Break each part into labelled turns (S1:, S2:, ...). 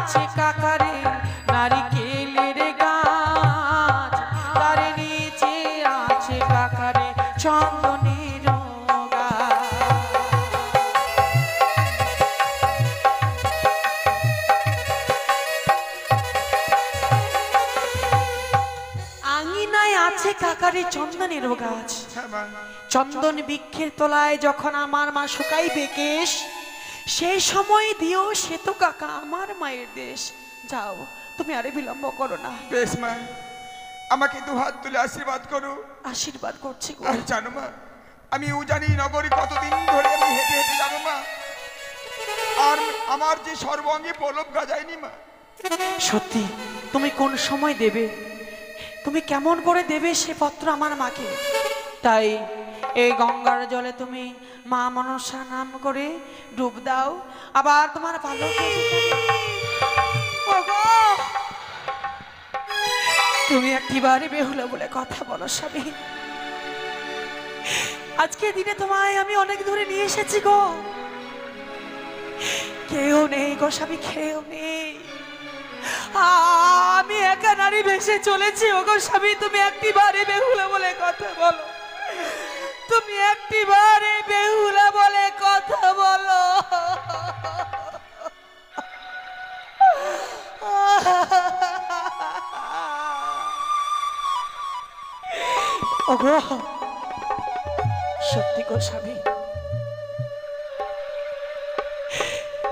S1: আছে কাকারে নারিকেলের গাছ, তার নিচে আছে কাকারে চন্দনের গাছ। আঙিনায় আছে কাকারে চন্দনের গাছ। চন্দন বৃক্ষের তলায় যখন আমার মা শুকাইবে কেশ, সেই সময় দিও সে তো কাকা আমার মায়ের দেশ। যাও, তুমি আরে বিলম্ব করো না।
S2: বেশ মা, আমাকে দু হাত তুলে আশীর্বাদ করো।
S1: আশীর্বাদ করছি গো।
S2: আর জানো মা, আমি উজানি নগরী কতদিন ধরে আমি হেঁটে হেঁটে যাবো মা, আর আমার যে সর্বাঙ্গে পলক গাজায়নি মা।
S1: সত্যি তুমি কোন সময় দেবে, তুমি কেমন করে দেবে সে পত্র আমার মাকে? তাই এই গঙ্গার জলে তুমি মা মনসা নাম করে ডুব দাও, আবার তোমার পালকে তুমি একটিবারে বেহুলা বলে কথা বলো স্বামী। আজকে দিনে তোমায় আমি অনেক দূরে নিয়ে এসেছি গো, কেউ নেই গো স্বামী, কেউ নেই, আমি একা নারী ভেসে চলেছি। ওগো স্বামী, তুমি একটিবারে বেহুলা বলে কথা বলো, তুমি একটিবারে বেহুলা বলে কথা বলো। ওগো সত্যি গো স্বামী,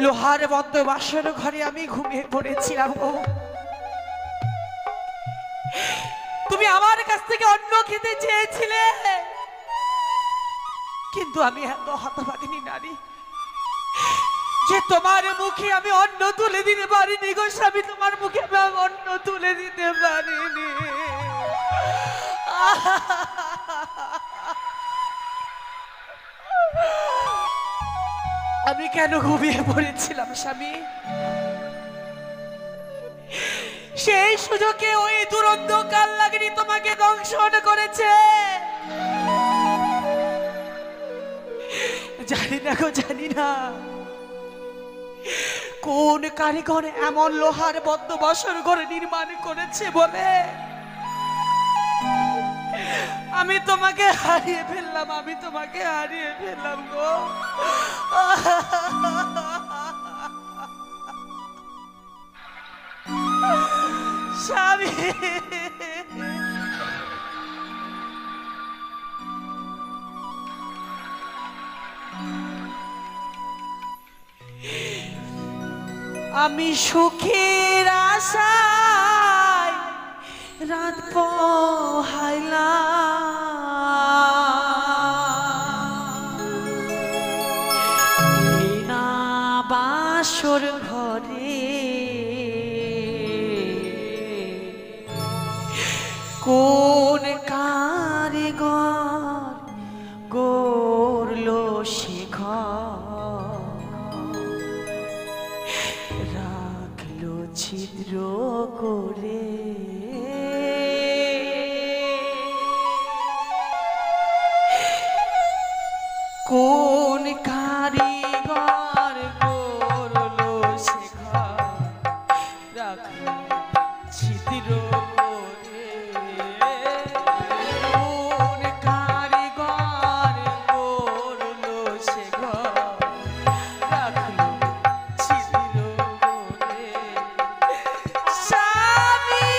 S1: লোহার বদ্ধ বাসর ঘরে আমি ঘুমিয়ে পড়েছিলাম গো। তুমি আমার কাছ থেকে অন্ন খেতে চেয়েছিলে, কিন্তু আমি এত হতভাগিনী নারী যে তোমার মুখে আমি অন্ন তুলে দিতে পারিনি গো স্বামী, তোমার মুখে আমি অন্ন তুলে দিতে পারিনি। আমি কেন ঘুমিয়ে পড়েছিলাম স্বামী? সেই সুযোগে ওই দুরন্ত কাল লাগনি তোমাকে দংশন করেছে। জানি না গো, জানি না কোন কারিগর এমন লোহার বদ্ধ বাসর ঘর নির্মাণ করেছে বলে আমি তোমাকে হারিয়ে ফেললাম, আমি তোমাকে হারিয়ে ফেললাম গো। স্বামী, আমি সুখের আশায় রাত পোহাইলাম না বাসর ঘরে, কোন কারিগর গড়লো সে ঘর, রাখলো ছিদ্র করে। কোন কারিগর গড়লো সে ঘর, রাখলো ছিদ্র করে। কোন কারিগর গড়লো সে ঘর, রাখলো ছিদ্র করে। স্বামী,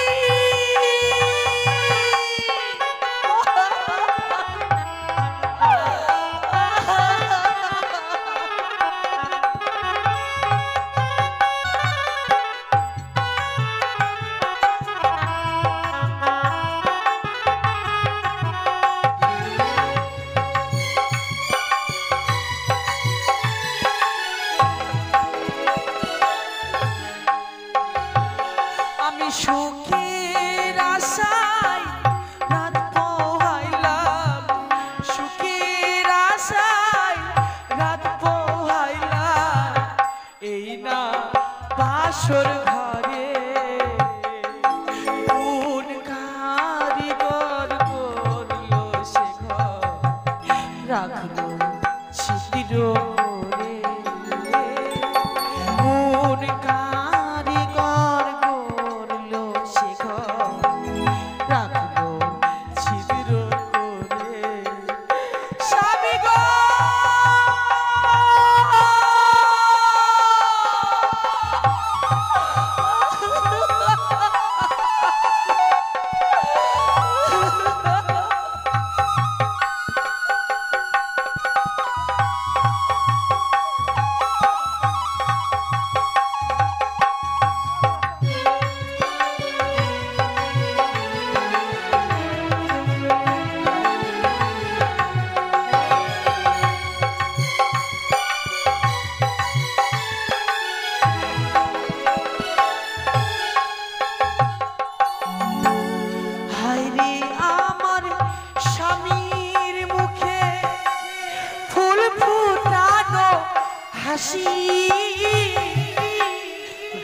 S1: আমি সুখের আশায় রাত পোহাইলাম, সুখের আশায় রাত পোহাইলাম এই না বাসর ঘরে। কোন কারিগর করলো সে ঘর, রাখলো ছিদ্র করে। কোন কারিগর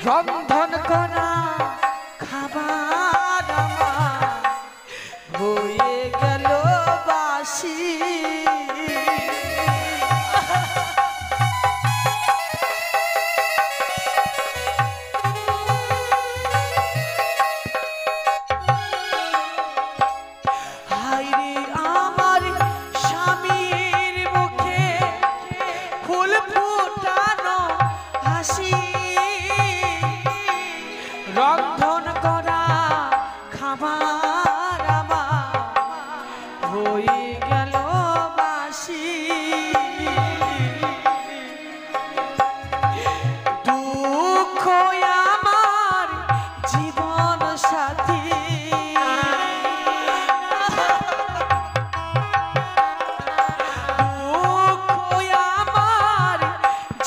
S1: রন্ধন করা খাবার আমার হয়ে গেল বাসি। হায়রে আমার স্বামীর মুখে ফুল ফুটানো হাসি, রন্ধন করা খাবার আমার হয়ে গেল বাসি। দুঃখ আমার জীবন সাথী,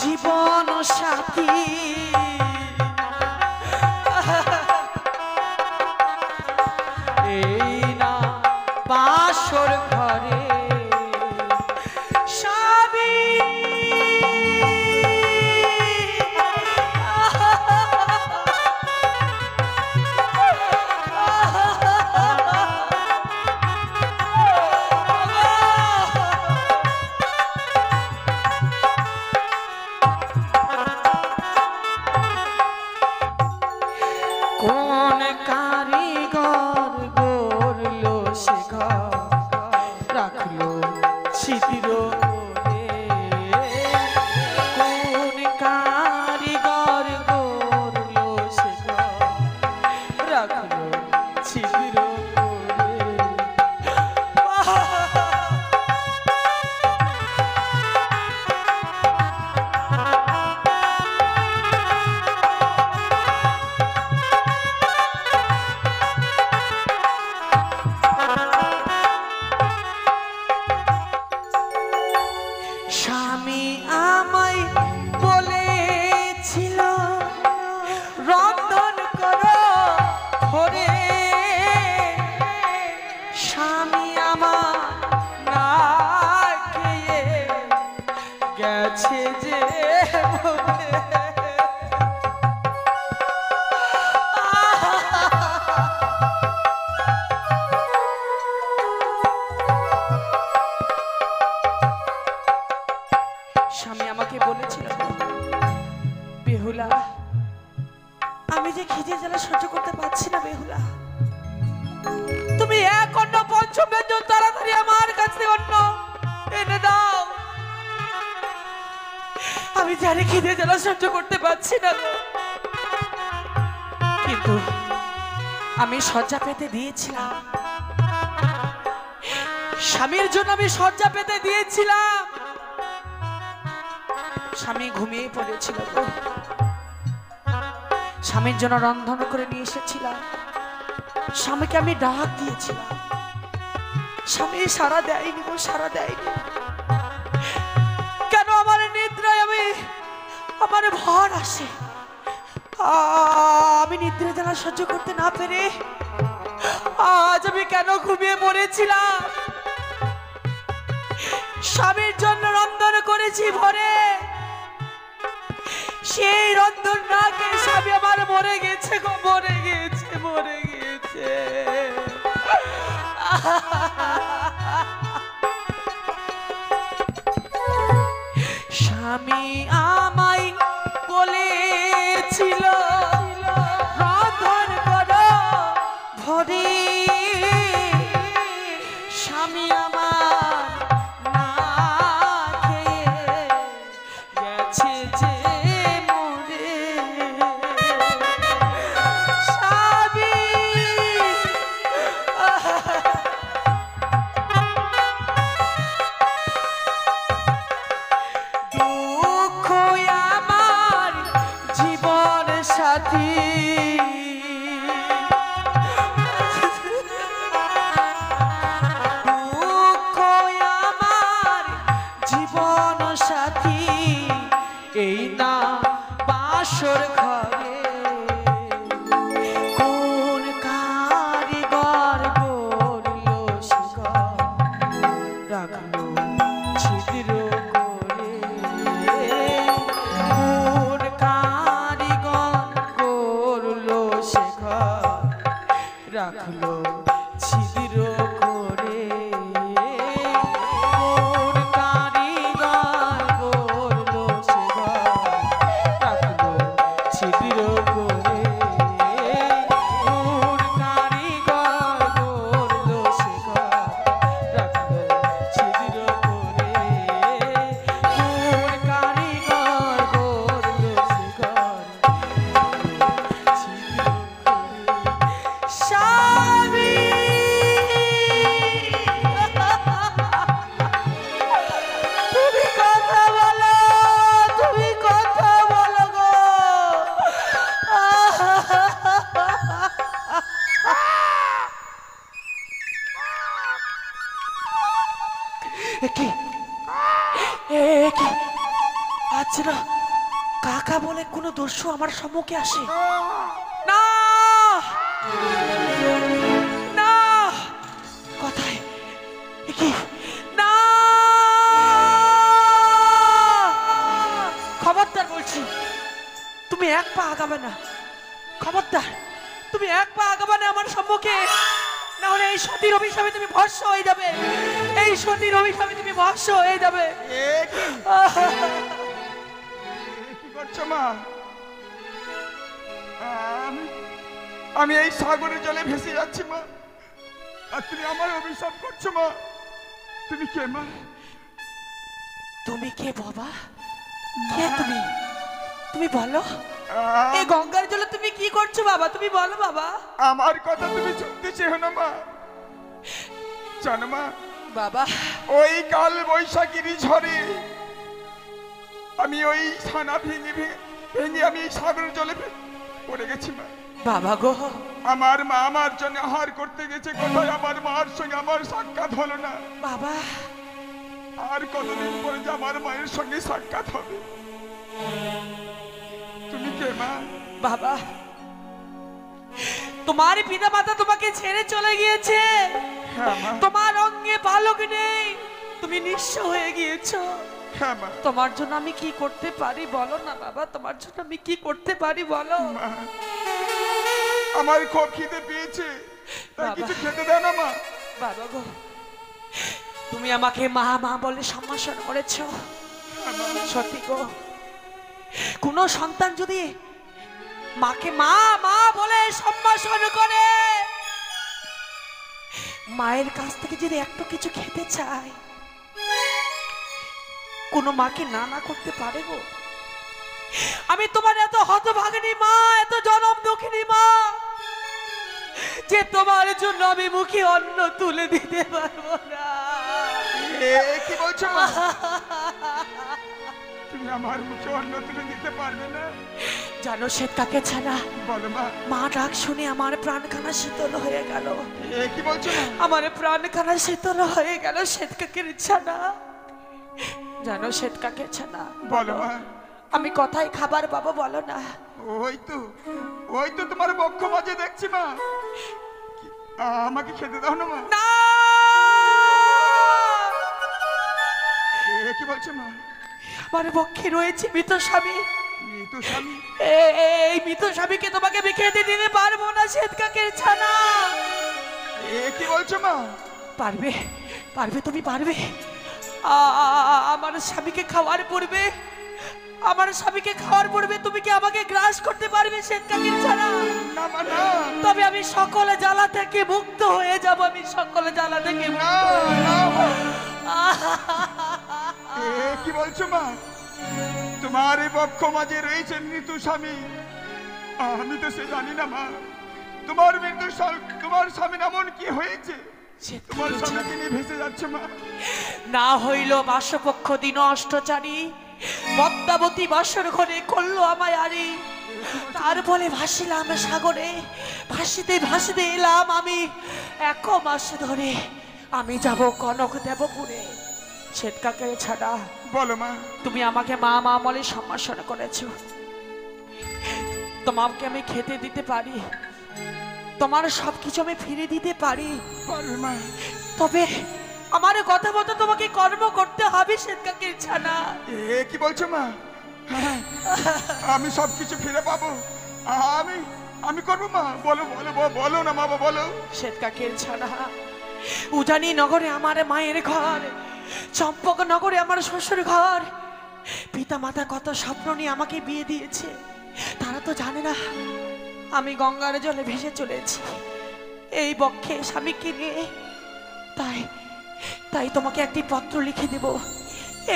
S1: জীবন সাথী এই না বাসর ঘরে স্বামী। কোন কারিগর গড়লো সে ঘর, রাখলো ছিদ্র করে। কোন কারিগর গড়লো সে ঘর, রাখলো ছিদ্র করে। স্বামী আমায় বলেছিল রন্ধন করো ঘরে, স্বামী আমার না খেয়ে গেছে যে মরে। স্বামী আমাকে বলেছিল, বেহুলা আমি যে খিদে জ্বালা সহ্য করতে পারছি না, বেহুলা তুমি এক অন্য পঞ্চম ব্যঞ্জন তাড়াতাড়ি আমার কাছে অন্য এনে দাও। আমি জানি খিদে জ্বালা সহ্য করতে পারছি না, কিন্তু আমি শয্যা পেতে দিয়েছিলাম, স্বামীর জন্য আমি শয্যা পেতে দিয়েছিলাম। স্বামী ঘুমিয়ে পড়েছিল, স্বামীর জন্য রন্ধন করে নিয়ে এসেছিলাম, স্বামীকে আমি ডাক দিয়েছিলাম, স্বামী সাড়া দেয়নি গো, সাড়া দেয়নি। কেন আমার নিদ্রায় আমার ভর আসে, আমি নিদ্রা জ্বালা সহ্য করতে না পেরে আজ আমি কেন ঘুমিয়ে পড়েছিলাম। স্বামীর জন্য রন্ধন করেছি ভরে, সেই রন্ধন না খেয়ে স্বামী আমার মরে গেছে গো, মরে গেছে, মরে গেছে। স্বামী আমায় বলেছিল রন্ধন করো ভরে, স্বামী আমার না খেয়ে গেছে যে মরে। স্বামী দুঃখ আমার জীবন সাথী, দুঃখ আমার জীবন সাথী এই না বাসর ঘরে। কোন কারিগর গড়লো সে ঘর, রাখলো ছিদ্র করে। কোন কারিগর কোনো দস্যু আমার সম্মুখে আসে। না না, কোথায় কি? না, খবরদার বলছি, তুমি এক পা আগাবে না। খবরদার, তুমি এক পা আগাবে না আমার সম্মুখে, না হলে এই সতীর অভিশাপে তুমি ভস্ম হয়ে যাবে। এই সতীর অভিশাপে তুমি ভস্ম হয়ে যাবে।
S2: কি করছো মা? আমি এই সাগরের জলে ভেসে যাচ্ছি মা, আর তুমি আমার অভিশাপ করছো মা। তুমি কে মা?
S1: তুমি কে বাবা? কে তুমি? তুমি বলো, এই গঙ্গার জলে তুমি কি করছো বাবা? তুমি বলো বাবা।
S2: আমার কথা তুমি শুনতে চেও না মা। জানো মা
S1: বাবা,
S2: ওই কাল বৈশাখীর ঝড়ে আমি ওই ছানা ভেঙে ভেঙে আমি এই সাগরের জলে পড়ে গেছি মা।
S1: বাবা গো,
S2: আমার মা আমার জন্য আহার করতে গেছে কোথায়, আমার মার সঙ্গে আমার সাক্ষাৎ হলো না
S1: বাবা।
S2: আর কতদিন পরে যে আমার মায়ের সঙ্গে সাক্ষাৎ হবে। তুমি কে মা?
S1: বাবা, তোমার পিতা মাতা তোমাকে ছেড়ে চলে গিয়েছে।
S2: হ্যাঁ মা।
S1: তোমার অঙ্গে পালক নেই, তুমি নিঃস্ব হয়ে গিয়েছো।
S2: হ্যাঁ মা।
S1: তোমার জন্য আমি কি করতে পারি বলো না বাবা? তোমার জন্য আমি কি করতে পারি বলো?
S2: মা, আমার খুব খিদে পেয়েছে, তাই
S1: বাবা।
S2: কিছু খেতে দাও না মা।
S1: বাবা গো, তুমি আমাকে মা মা বলে সম্ভাষণ করেছো। সত্যি গো, কোন সন্তান যদি মাকে মা মা বলে সম্ভাষণ করে, মায়ের কাছ থেকে যদি একটু কিছু খেতে চায়, কোনো মাকে না না করতে পারে গো? আমি তোমার এত হতভাগিনী মা, এত জনম দুঃখিনী মা, যে তোমার জন্য আমি মুখে অন্ন তুলে দিতে পারবো না।
S2: কি বলছো মা? তুমি আমার মুখে অন্ন তুলে দিতে পারবে না?
S1: জানো শ্বেত কাকে ছানা,
S2: বলো মা।
S1: মা ডাক শুনে আমার প্রাণখানা শীতল হয়ে গেল।
S2: কি বলছো মা?
S1: আমার প্রাণখানা শীতল হয়ে গেল শ্বেত কাকের ছানা। জানো শ্বেত কাকের ছানা,
S2: বলো মা।
S1: আমি কোথায় খাবার পাবো বলো না?
S2: ওই তো তোমার বক্ষ মাঝে দেখছি মা। আমাকে খেতে দাও না মা।
S1: না,
S2: কি বলছো মা?
S1: আমার পক্ষে রয়েছে মৃত স্বামী।
S2: মৃত স্বামী?
S1: এই মৃত স্বামীকে তোমাকে আমি খেতে দিতে পারবো না শ্বেত কাকের ছানা।
S2: কি বলছো মা?
S1: পারবে, পারবে, তুমি পারবে। আমার স্বামীকে খাওয়ার পূর্বে, আমার স্বামীকে খাওয়ার পূর্বে তুমি কি আমাকে গ্রাস করতে পারবে শ্বেত কাকের ছানা?
S2: না মা না।
S1: তবে আমি সকল জ্বালা থেকে মুক্ত হয়ে যাব, আমি সকল জ্বালা থেকে
S2: না না মা। কি বলছো মা? তোমার এই বক্ষ মাঝে রয়েছে মৃত স্বামী। আমি তো সে জানি না মা। তোমার তোমার স্বামী এমন কি হয়েছে তোমার স্বামীকে নিয়ে ভেসে যাচ্ছে মা?
S1: না হইল বাসপক্ষ দিন অষ্টচারী, পদ্মাবতী বাসর ঘরে করলো আমায় আরি। তার বলে ভাসিলাম সাগরে, ভাসিতে ভাসিতে এলাম আমি 1 মাস ধরে। আমি যাব কনক দেবপুরে। শ্বেত কাকের ছাড়া,
S2: বলো মা।
S1: তুমি আমাকে মা মা বলে সম্ভাষণ করেছো। তোমাকে আমি খেতে দিতে পারি, তোমার সবকিছু আমি ফিরে দিতে পারি,
S2: মা।
S1: তবে আমার কথা মতো তোমাকে কর্ম করতে হবে শ্বেত কাকের ছানা।
S2: কি বলছো মা? আমি সবকিছু ফিরে পাবো? আমি করবো মা। বলো বলো বলো না মা, বলো।
S1: শ্বেত কাকের ছানা, উজানি নগরে আমার মায়ের ঘর, চম্পক নগরে আমার শ্বশুর ঘর। পিতা মাতা কত স্বপ্ন নিয়ে আমাকে বিয়ে দিয়েছে, তারা তো জানে না আমি গঙ্গার জলে ভেসে চলেছি এই বক্ষে স্বামীকে নিয়ে। তাই তাই তোমাকে একটি পত্র লিখে দেব,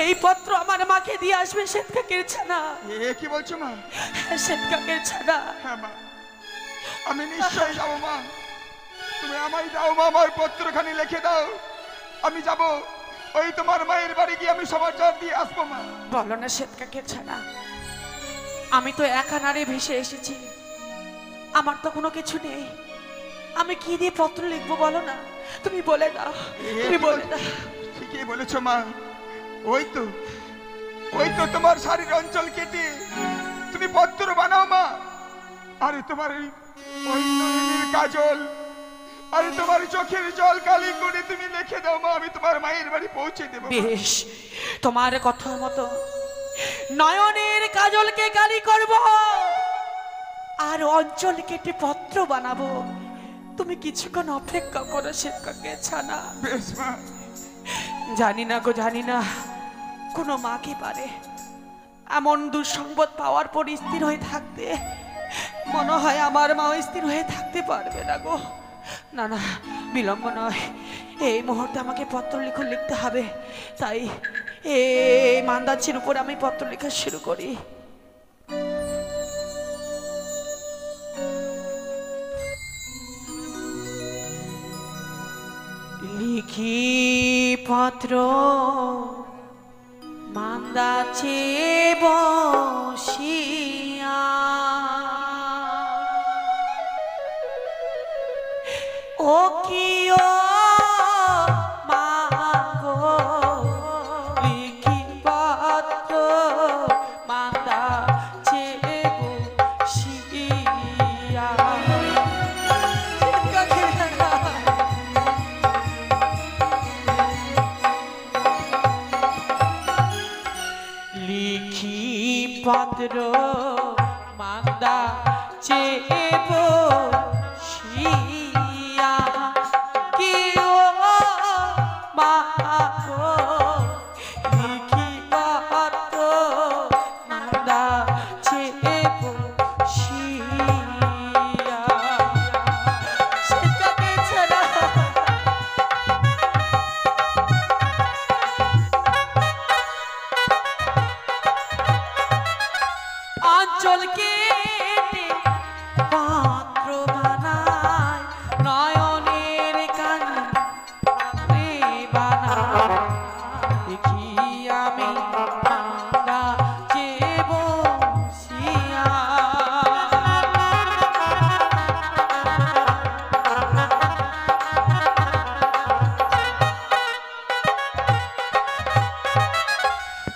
S1: এই পত্র আমার মাকে দিয়ে আসবে শ্বেত কাকের ছানা।
S2: কি বলছো মা?
S1: শ্বেত কাকের ছানা।
S2: হ্যাঁ মা, আমি নিশ্চয়ই যাবো মা। তুমি আমায় দাও মা, আমার পত্রখানি লিখে দাও। আমি যাব ওই তোমার মায়ের বাড়ি গিয়ে আমি সমাচার দিয়ে আসবো মা।
S1: বলো না শ্বেত কাকের ছানা, আমি তো একা নারে ভেসে এসেছি, আমার তো কোনো কিছু নেই, আমি কি দিয়ে পত্র লিখবো বলো না? তুমি বলে দাও, তুমি বলে দাও।
S2: ঠিকই বলেছো মা। ওই তো তোমার শাড়ির অঞ্চল কেটে তুমি পত্র বানাও মা। আরে তোমার ওই নয়নের কাজল, আরে তোমার চোখের জল কালি করে তুমি লিখে দাও মা, আমি তোমার মায়ের বাড়ি পৌঁছে দেবো।
S1: বেশ, তোমার কথা মতো নয়নের কাজলকে গালি করব আর অঞ্চল কেটে পত্র বানাবো। তুমি কিছুক্ষণ অপেক্ষা করো শিক্ষকের ছানা।
S2: বেশ মা।
S1: জানি না গো, জানি না কোনো মা কি পারে এমন দুঃসংবাদ পাওয়ার পর স্থির হয়ে থাকতে। মনে হয় আমার মাও স্থির হয়ে থাকতে পারবে না গো। না না, বিলম্ব নয়, এই মুহূর্তে আমাকে পত্র লিখতে হবে। তাই এই মান্দাচ্ছির উপর আমি পত্র লেখা শুরু করি। লিখি পত্র মান্দাচ্ছে বসিয়া, ও কি ও মা গো, লিখি পত্র মান্দাচ্ছে বসিয়া। লিখি পত্র মান্দা চেব শিয়া, কি ও মা গো, লিখি পত্র মান্দা চেব শিয়া। শিক্ষাকে ছাড়া অঞ্চল কেটে পাত্র বানায়, নয়নের কানে বানায়। দেখি আমি মান্দা যে বসিয়া,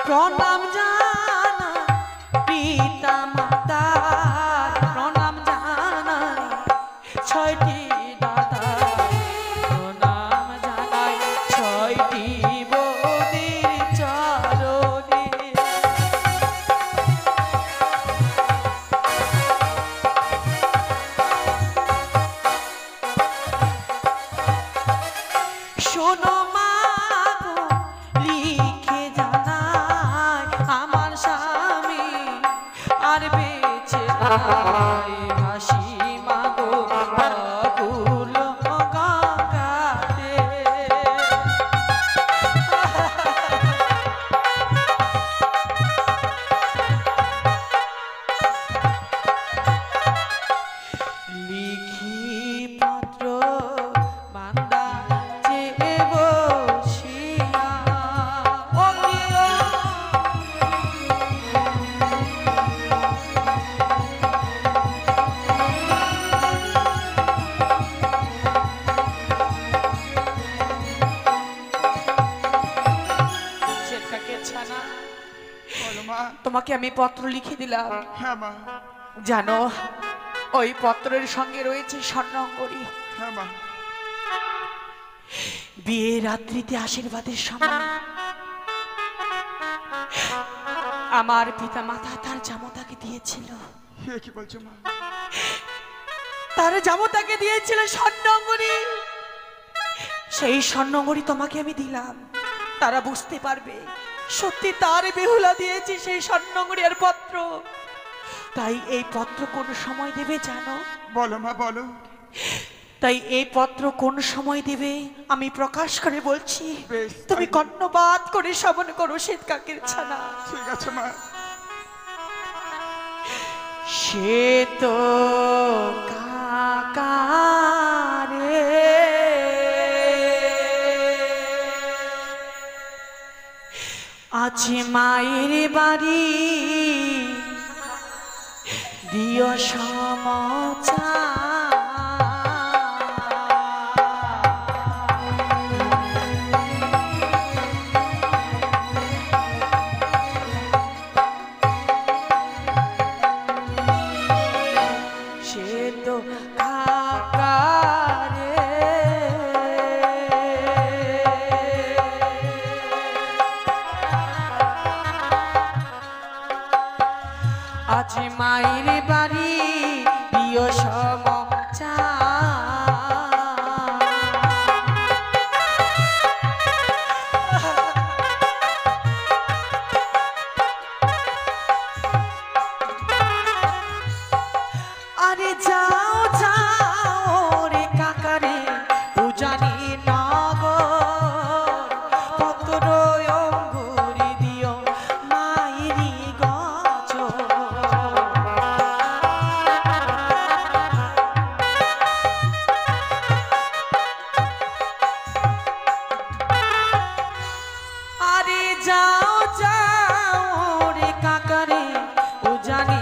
S1: প্রণাম জানাই পিতা মাতার, প্রণাম জানাই ছয়টি দাদা, প্রণাম জানাই ছয়টি বৌদির চরণে। শোনো মা গো, লিখে জানাই আমার স্বামী আর বেঁচে নাই। ভাসি মা গো আকুল গঙ্গাতে। লিখি পত্র মান্দা যে বসিয়া, ও কি ও শিক্ষাকে ছানা।
S2: বলো মা।
S1: তোমাকে আমি পত্র লিখে দিলাম।
S2: হ্যাঁ মা।
S1: জানো, ওই পত্রের সঙ্গে রয়েছে স্বর্ণাঙ্গরী।
S2: হ্যাঁ মা।
S1: বিয়ে রাত্রিতে আশীর্বাদের সময় আমার পিতা মাতা তার জামতাকে দিয়েছিল।
S2: কি বলছো মা?
S1: তার জামতাকে দিয়েছিল স্বর্ণাঙ্গরী। সেই স্বর্ণাঙ্গরী তোমাকে আমি দিলাম। তারা বুঝতে পারবে সত্যি তার বেহুলা দিয়েছি সেই স্বর্ণাঙ্গরী আর পত্র। তাই এই পত্র কোন সময় দেবে জানো?
S2: বলো মা, বলো।
S1: তাই এই পত্র কোন সময় দেবে আমি প্রকাশ করে বলছি।
S2: বেশ,
S1: তুমি কর্ণপাত করে শ্রবণ করো শ্বেত কাকের ছানা।
S2: ঠিক আছে মা।
S1: শ্বেত কাকারে আছে মায়ের বাড়ি, দিও সমাচার। আজ মায়ের বাড়ি প্রিয় সমাচার। আরে যাও যাও রে কাকারে উজানি নগর, পত্র অঙ্গুরি দিও মাইরি গছ। আরে যাও যাও রে কাকারে উজানি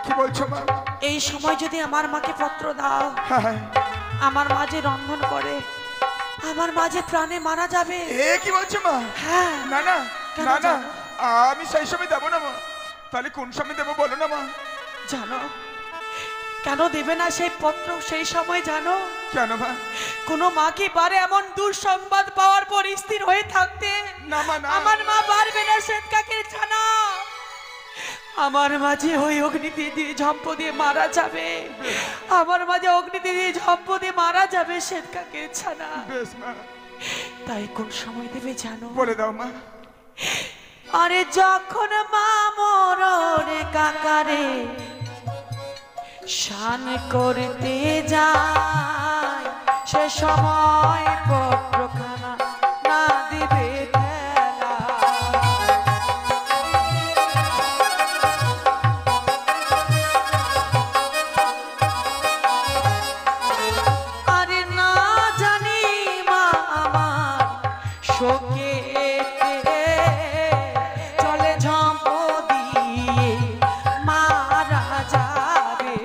S2: কি বলছো মা?
S1: এই সময় যদি আমার মাকে পত্র দাও, আমার মা যে রন্ধন করে, আমার মা যে প্রাণে মারা যাবে।
S2: কি বলছো মা?
S1: হ্যাঁ।
S2: না না না না, আমি সেই সময় দেবো না মা। তাহলে কোন সময় দেবো বলো না মা।
S1: জানো কেন দেবে না সেই পত্র সেই সময়? জানো
S2: কেন মা?
S1: কোনো মা কি পারে এমন দুঃসংবাদ পাওয়ার পর স্থির হয়ে থাকতে?
S2: না মা না।
S1: আমার মা পারবে না শ্বেত কাকের ছানা। আমার মাঝে ওই অগ্নিতে দিয়ে ঝম্প দিয়ে মারা যাবে। আমার মাঝে অগ্নিতে দিয়ে ঝম্প দিয়ে মারা যাবে শ্বেত কাকের ছানা।
S2: বেশ মা।
S1: তাই কোন সময় দেবে জানো?
S2: বলে দাও মা।
S1: আরে যখন মা মররে কাকারে শান করতে যায়, সে সময় পত্রখানা না দিবে ফেলা। আরে না জানি মা আমার শোকে চলে ঝম্প দিয়ে মারা যাবে।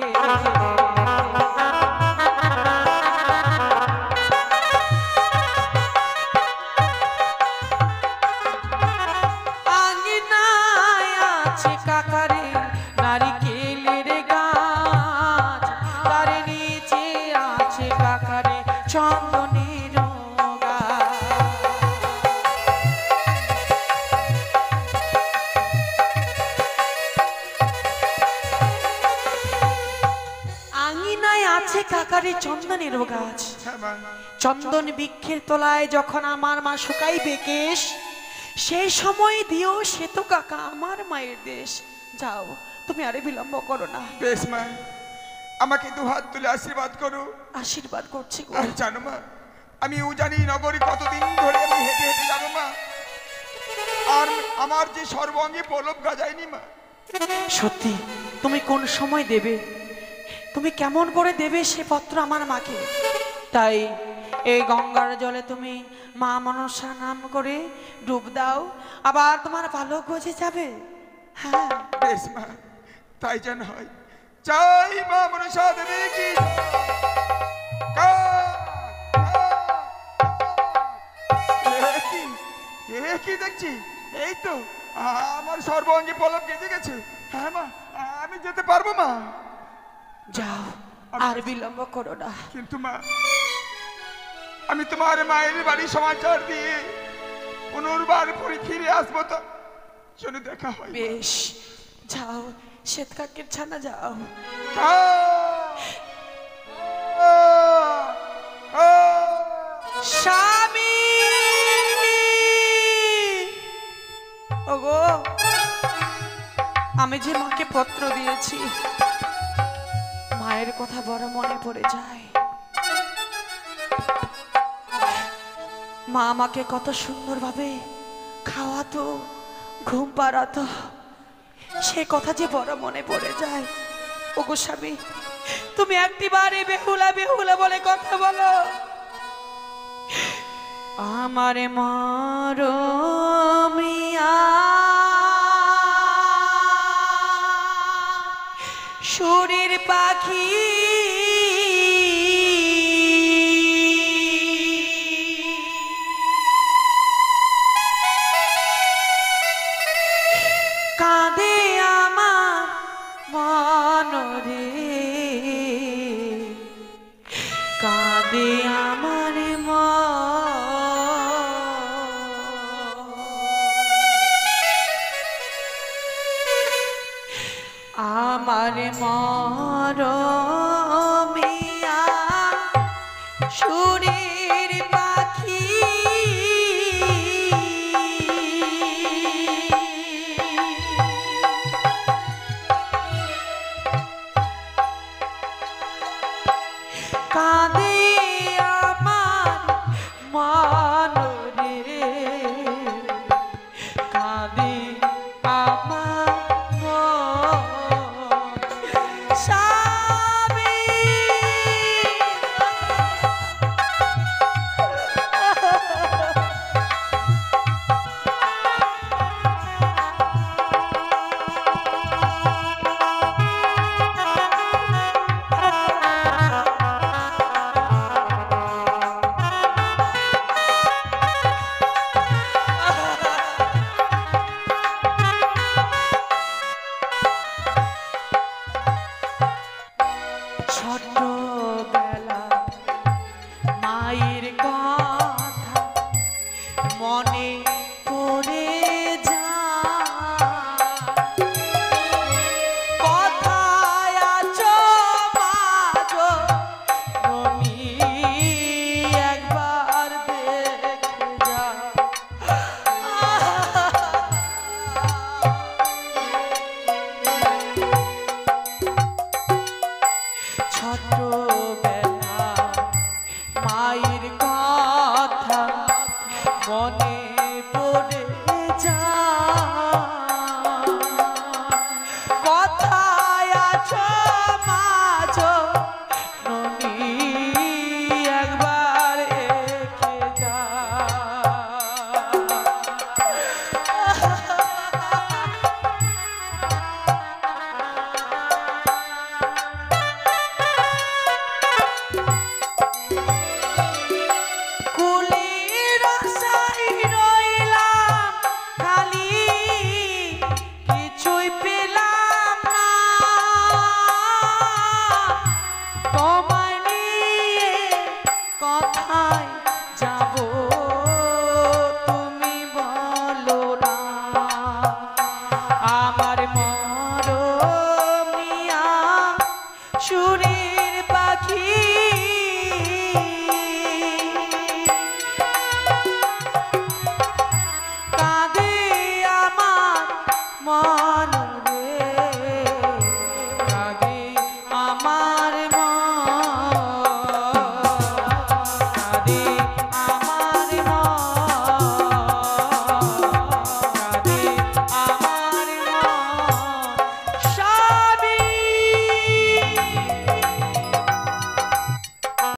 S1: আঙ্গিনায় আছে কাকারে নারিকেলের গাছ, তার নিচে আছে কাকারে চন্দনের গাছ। আঙ্গিনায় আছে কাকারে চন্দনের গাছ। চন্দন বৃক্ষের তলায় যখন আমার মা শুকাইবে কেশ, সেই সময় দিও সে তো কাকা আমার মায়ের দেশ। যাও, তুমি আরে বিলম্ব করো না।
S2: বেশ মা, আমাকে দু হাত তুলে আশীর্বাদ করো।
S1: আশীর্বাদ করছি গো।
S2: আর জানো মা, আমি উজানি নগরী কতদিন ধরে আমি হেঁটে হেঁটে যাবো মা। আর আমার যে সর্বাঙ্গে পলব গাজায়নি মা।
S1: সত্যি তুমি কোন সময় দেবে, তুমি কেমন করে দেবে সে পত্র আমার মাকে? তাই এই গঙ্গার জলে তুমি মা মনসা নাম করে ডুব দাও, আবার তোমার পালক গজে যাবে। হ্যাঁ
S2: বেশ মা, তাই যেন হয়। চাই মা মনসা দেবী কি। কি দেখছি? এই তো আমার সর্বাঙ্গে পলব গেজে গেছে। হ্যাঁ মা, আমি যেতে পারবো মা।
S1: যাও, আর বিলম্ব করো না।
S2: কিন্তু মা, আমি তোমার মায়ের বাড়ি সমাচার দিয়ে পুনর্বার পরে ফিরে আসবো, তো চলে দেখা হয়।
S1: বেশ, যাও শ্বেত কাকের ছানা, যাও। স্বামী, ওগো, আমি যে মাকে পত্র দিয়েছি, মায়ের কথা বড় মনে পড়ে যায়। মা আমাকে কত সুন্দরভাবে খাওয়াতো, ঘুম পাড়াতো, সে কথা যে বড় মনে পড়ে যায়। ওগো স্বামী, তুমি একটিবারে বেহুলা বেহুলা বলে কথা বলো। আমার মরমিয়া সুরের পাখি কাঁদে আমার মন রে, কাঁদে আমার আমার মরমিয়া সুরের পাখি কাঁদে আমার মন রে, কাঁদে আমার মন। স্বামী ছোটবেলা মায়ের কথা মনে পড়ে যায়, কথায় আছো মাগো তুমি একবার দেখে যাও। ছোটবেলা মায়ের কথা মনে পড়ে যায়, কথায় আছো মাঝো ননি একবার এসে যা। কুলের আশায় রইলাম খালি, কিছুই পেলাম না, তোমায় নিয়ে কোথায় যাব